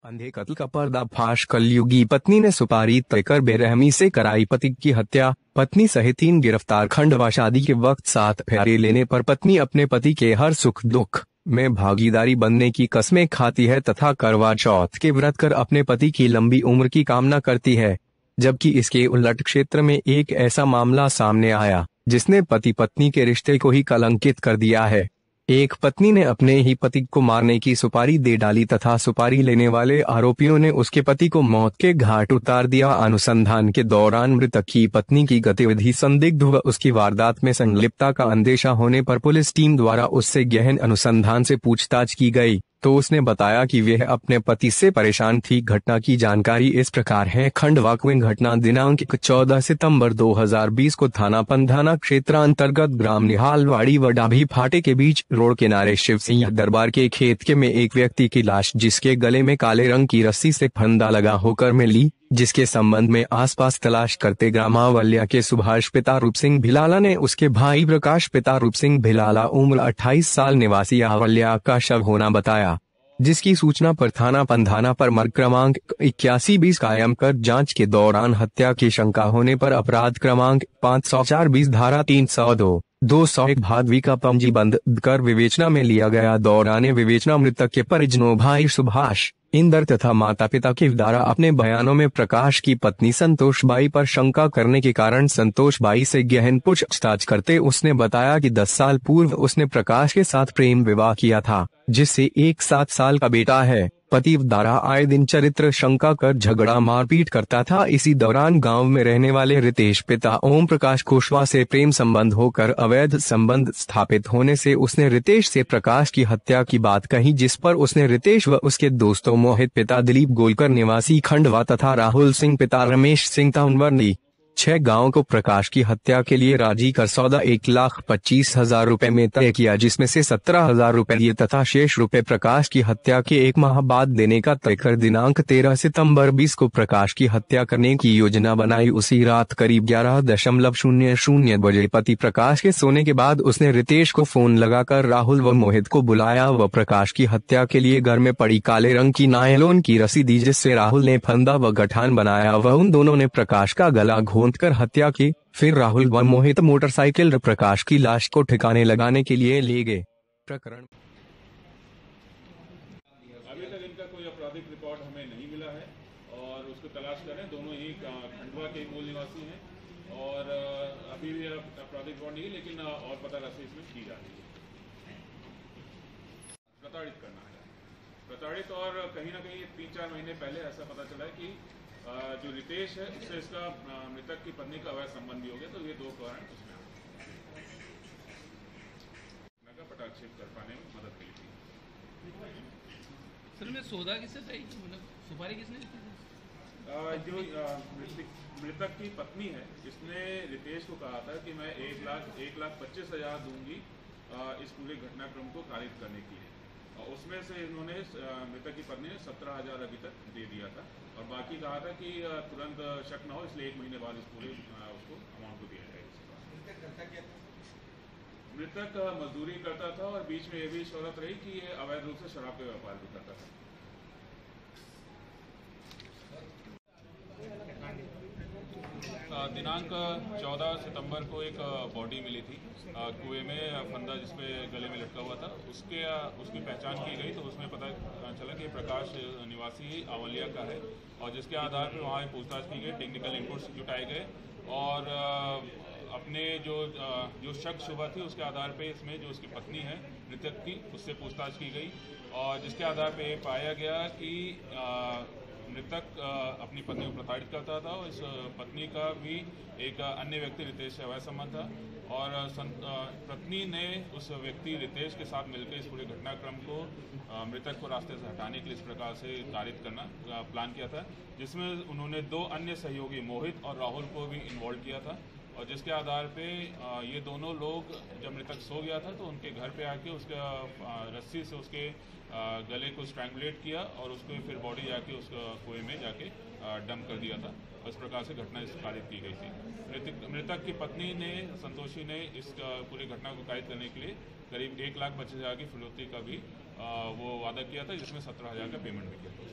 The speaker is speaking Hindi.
अंधे कत्ल का पर्दाफाश। कलयुगी पत्नी ने सुपारी तोड़कर बेरहमी से कराई पति की हत्या। पत्नी सहित 3 गिरफ्तार। खंडवा। शादी के वक्त 7 फेरे लेने पर पत्नी अपने पति के हर सुख दुख में भागीदारी बनने की कस्में खाती है तथा करवा चौथ के व्रत कर अपने पति की लंबी उम्र की कामना करती है, जबकि इसके उलट क्षेत्र में एक ऐसा मामला सामने आया जिसने पति पत्नी के रिश्ते को ही कलंकित कर दिया है। एक पत्नी ने अपने ही पति को मारने की सुपारी दे डाली तथा सुपारी लेने वाले आरोपियों ने उसके पति को मौत के घाट उतार दिया। अनुसंधान के दौरान मृतक की पत्नी की गतिविधि संदिग्ध व उसकी वारदात में संलिप्तता का अंदेशा होने पर पुलिस टीम द्वारा उससे गहन अनुसंधान से पूछताछ की गई तो उसने बताया कि वह अपने पति से परेशान थी। घटना की जानकारी इस प्रकार है। खंडवा में घटना दिनांक 14 सितंबर 2020 को थाना पंधाना क्षेत्र अंतर्गत ग्राम निहालवाड़ी व डाभी फाटे के बीच रोड किनारे शिव सिंह दरबार के खेत के में एक व्यक्ति की लाश जिसके गले में काले रंग की रस्सी से फंदा लगा होकर मिली, जिसके संबंध में आसपास तलाश करते ग्राम आवल्या के सुभाष पिता रूप सिंह भिलाला ने उसके भाई प्रकाश पिता रूप सिंह भिलाला उम्र 28 साल निवासी आवल्या का शव होना बताया, जिसकी सूचना पर थाना पंधाना पर मर्ग क्रमांक 8120 कायम कर जांच के दौरान हत्या की शंका होने पर अपराध क्रमांक 504-20 धारा 302-201 भादवी का पंजीबंद कर विवेचना में लिया गया। दौरान विवेचना मृतक के परिजनों भाई सुभाष इंदर तथा माता पिता के द्वारा अपने बयानों में प्रकाश की पत्नी संतोष बाई पर शंका करने के कारण संतोष बाई से गहन पूछताछ करते उसने बताया कि 10 साल पूर्व उसने प्रकाश के साथ प्रेम विवाह किया था, जिससे एक 7 साल का बेटा है। पति द्वारा आए दिन चरित्र शंका कर झगड़ा मारपीट करता था। इसी दौरान गांव में रहने वाले रितेश पिता ओम प्रकाश कुशवाहा से प्रेम संबंध होकर अवैध संबंध स्थापित होने से उसने रितेश से प्रकाश की हत्या की बात कही, जिस पर उसने रितेश व उसके दोस्तों मोहित पिता दिलीप गोलकर निवासी खंडवा तथा राहुल सिंह पिता रमेश सिंह ताउनवर्णी 6 गाँव को प्रकाश की हत्या के लिए राजी कर सौदा 1,25,000 रुपए में तय किया, जिसमें से 17,000 रुपए दिए तथा शेष रुपए प्रकाश की हत्या के 1 माह बाद देने का तय कर दिनांक 13 सितंबर 20 को प्रकाश की हत्या करने की योजना बनाई। उसी रात करीब 11:00 बजे पति प्रकाश के सोने के बाद उसने रितेश को फोन लगाकर राहुल व मोहित को बुलाया व प्रकाश की हत्या के लिए घर में पड़ी काले रंग की नायलॉन की रस्सी दी, जिससे राहुल ने फंदा व गठान बनाया व उन दोनों ने प्रकाश का गला कर हत्या की। फिर राहुल व मोहित मोटरसाइकिल प्रकाश की लाश को ठिकाने लगाने के लिए ले गए। प्रकरण अभी तक इनका कोई आपराधिक रिकॉर्ड हमें नहीं मिला है और उसको तलाश करें। दोनों ही खंडवा के मूल निवासी हैं और अभी भी आपराधिक रिकॉर्ड नहीं, लेकिन और पता राशि इसमें की जा रही है। प्रताड़ित करना है, प्रताड़ित। और कहीं ना कहीं 3-4 महीने पहले ऐसा पता चला है कि जो रितेश है उससे इसका मृतक की पत्नी का अवैध संबंध भी हो गया, तो ये 2 कारण उसमें का पटाक्षेप कर पाने में मदद मिली थी। सर मैं सौदा किससे तय की, मतलब सुपारी किसने जो मृतक की पत्नी है इसने रितेश को कहा था कि मैं 1,25,000 दूंगी इस पूरे घटनाक्रम को कारित करने के लिए। उसमें से इन्होंने मृतक की पत्नी ने 17,000 अभी तक दे दिया था और बाकी कहा था कि तुरंत शक न हो, इसलिए 1 महीने बाद इस पूरे उसको अमाउंट को दिया जाएगा। मृतक मजदूरी करता था और बीच में ये भी शोहरत रही कि ये अवैध रूप से शराब का व्यापार भी करता था। दिनांक 14 सितंबर को एक बॉडी मिली थी कुएं में, फंदा जिसपे गले में लटका हुआ था। उसकी पहचान की गई तो उसमें पता चला कि प्रकाश निवासी आवलिया का है और जिसके आधार पर वहाँ पूछताछ की गई, टेक्निकल इनपुट्स जुटाए गए और अपने जो शक शुबा थी उसके आधार पे इसमें जो उसकी पत्नी है मृतक की उससे पूछताछ की गई और जिसके आधार पे पाया गया कि मृतक अपनी पत्नी को प्रताड़ित करता था और इस पत्नी का भी एक अन्य व्यक्ति रितेश से अवैध संबंध था और पत्नी ने उस व्यक्ति रितेश के साथ मिलकर इस पूरे घटनाक्रम को मृतक को रास्ते से हटाने के लिए इस प्रकार से कारित करना प्लान किया था, जिसमें उन्होंने 2 अन्य सहयोगी मोहित और राहुल को भी इन्वॉल्व किया था और जिसके आधार पे ये दोनों लोग जब मृतक सो गया था तो उनके घर पे आके उसके रस्सी से उसके गले को स्ट्रैंगुलेट किया और उसको फिर बॉडी जाके उस कुएं में जाके डंप कर दिया था। इस प्रकार से घटना कारित की गई थी। मृतक की पत्नी ने संतोषी ने इस पूरी घटना को कारित करने के लिए करीब 1,25,000 की फिरौती का भी वो वादा किया था, जिसमें 17,000 का पेमेंट भी किया था।